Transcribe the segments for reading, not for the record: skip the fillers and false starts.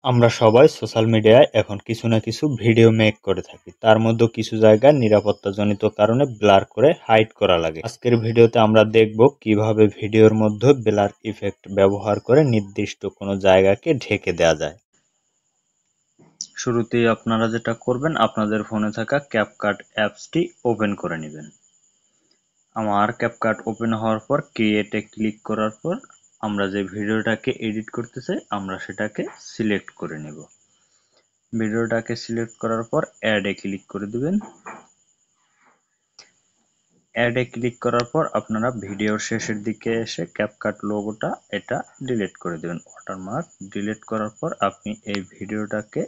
আমরা সবাই সোশ্যাল মিডিয়ায় এখন কিছু না কিছু ভিডিও মেক করে থাকি। তার মধ্যে কিছু জায়গা নিরাপত্তাজনিত কারণে ব্লার করে হাইড করা লাগে। আজকের ভিডিওতে আমরা দেখব কিভাবে ভিডিওর মধ্যে ব্লার ইফেক্ট ব্যবহার করে নির্দিষ্ট কোনো জায়গাকে ঢেকে দেওয়া যায়। শুরুতেই আপনারা যেটা করবেন, আপনাদের ফোনে থাকা ক্যাপকাট অ্যাপসটি ওপেন করে নেবেন। আমার ক্যাপকাট ওপেন হওয়ার পর ক্রিয়েটে ক্লিক করার পর আমরা যে ভিডিওটাকে এডিট করতে চাই আমরা সেটাকে সিলেক্ট করে নেব। ভিডিওটাকে সিলেক্ট করার পর অ্যাডে ক্লিক করে দিবেন। অ্যাডে ক্লিক করার পর আপনারা ভিডিওর শেষের দিকে এসে ক্যাপকাট লোগোটা এটা ডিলিট করে দেবেন। ওয়াটারমার্ক ডিলিট করার পর আপনি এই ভিডিওটাকে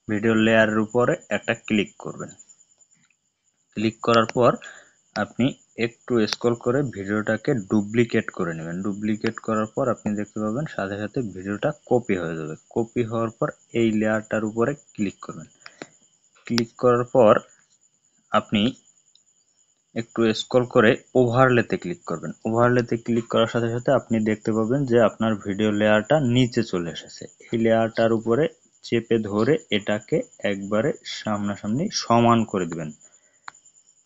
ভিডিও লেয়ারের উপরে একটা ক্লিক করবেন। ক্লিক করার পর আপনি একটু স্ক্রল করে ভিডিওটাকে ডুপ্লিকেট করে নেবেন। ডুপ্লিকেট করার পর আপনি দেখতে পাবেন সাথে সাথে ভিডিওটা কপি হয়ে যাবে। কপি হওয়ার পর এই লেয়ারটার উপরে ক্লিক করবেন। ক্লিক করার পর আপনি একটু স্ক্রল করে ওভারলেতে ক্লিক করবেন। ওভারলেতে ক্লিক করার সাথে সাথে আপনি দেখতে পাবেন যে আপনার ভিডিও লেয়ারটা নিচে চলে এসেছে। এই লেয়ারটার উপরে চেপে ধরে এটাকে একবারে সামনাসামনি সমান করে দিবেন।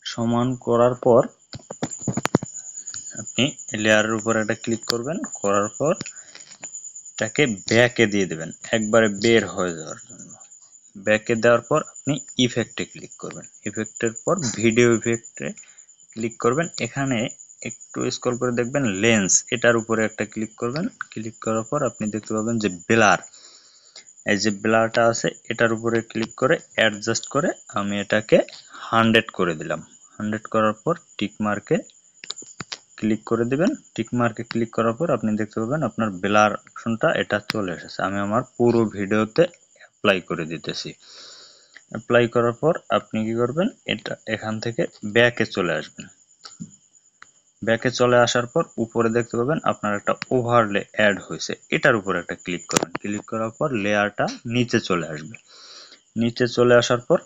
সমান করার পর আপনি লেয়ারের উপর একটা ক্লিক করবেন। করার পর এটাকে ব্যাকে দিয়ে দেবেন একবারে বের হয়ে যাওয়ার জন্য। ব্যাকে দেওয়ার পর আপনি ইফেক্টে ক্লিক করবেন। ইফেক্টের পর ভিডিও ইফেক্টে ক্লিক করবেন। এখানে একটু স্ক্রল করে দেখবেন লেন্স, এটার উপরে একটা ক্লিক করবেন। ক্লিক করার পর আপনি দেখতে পাবেন যে ব্লার, এই যে ব্লারটা আছে এটার উপরে ক্লিক করে অ্যাডজাস্ট করে আমি এটাকে 100 করে দিলাম। 100 করার পর টিক মার্কে ক্লিক করে দিবেন। টিক মার্কে ক্লিক করার পর আপনি দেখতে পাবেন আপনার ব্লার অপশনটা এটা চলে এসেছে। আমি আমার পুরো ভিডিওতে অ্যাপ্লাই করে দিতেছি। অ্যাপ্লাই করার পর আপনি কি করবেন, এটা এখান থেকে ব্যাকে চলে আসবেন। ব্যাকে চলে আসার পর উপরে দেখতে পাবেন আপনার একটা ওভারলে অ্যাড হয়েছে, এটার উপর একটা ক্লিক করবেন। ক্লিক করার পর লেয়ারটা নিচে চলে আসবে। নিচে চলে আসার পর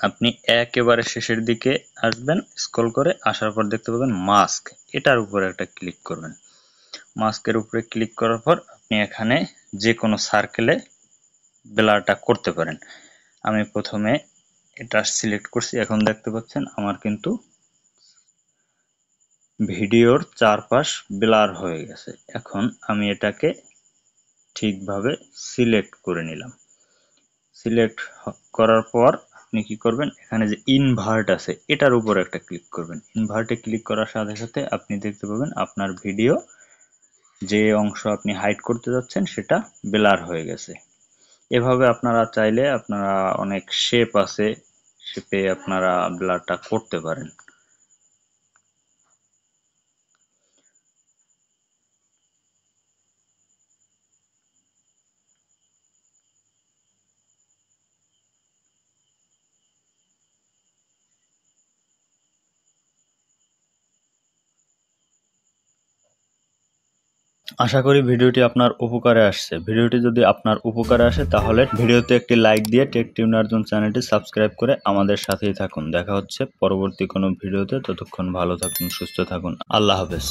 আপনি একেবারে শেষের দিকে আসবেন, স্ক্রল করে আসার পর দেখতে পাবেন মাস্ক, এটার উপরে একটা ক্লিক করবেন। মাস্কের উপরে ক্লিক করার পর আপনি এখানে যে কোনো সার্কেলে ব্লারটা করতে পারেন। আমি প্রথমে এটা সিলেক্ট করছি। এখন দেখতে পাচ্ছেন আমার কিন্তু ভিডিওর চারপাশ ব্লার হয়ে গেছে। এখন আমি এটাকে ঠিকভাবে সিলেক্ট করে নিলাম। সিলেক্ট করার পর আপনি কি করবেন, এখানে যে ইনভার্ট আছে এটার উপর একটা ক্লিক করবেন। ইনভার্টে ক্লিক করার সাথে সাথে আপনি দেখতে পাবেন আপনার ভিডিও যে অংশ আপনি হাইড করতে যাচ্ছেন সেটা ব্লার হয়ে গেছে। এভাবে আপনারা চাইলে আপনারা অনেক শেপ আছে, শেপে আপনারা ব্লারটা করতে পারেন। আশা করি ভিডিওটি আপনার উপকারে আসছে। ভিডিওটি যদি আপনার উপকারে আসে তাহলে ভিডিওতে একটি লাইক দিয়ে টেক টিউনারজন চ্যানেলটি সাবস্ক্রাইব করে আমাদের সাথেই থাকুন। দেখা হচ্ছে পরবর্তী কোনো ভিডিওতে। ততক্ষণ ভালো থাকুন, সুস্থ থাকুন। আল্লাহ হাফেজ।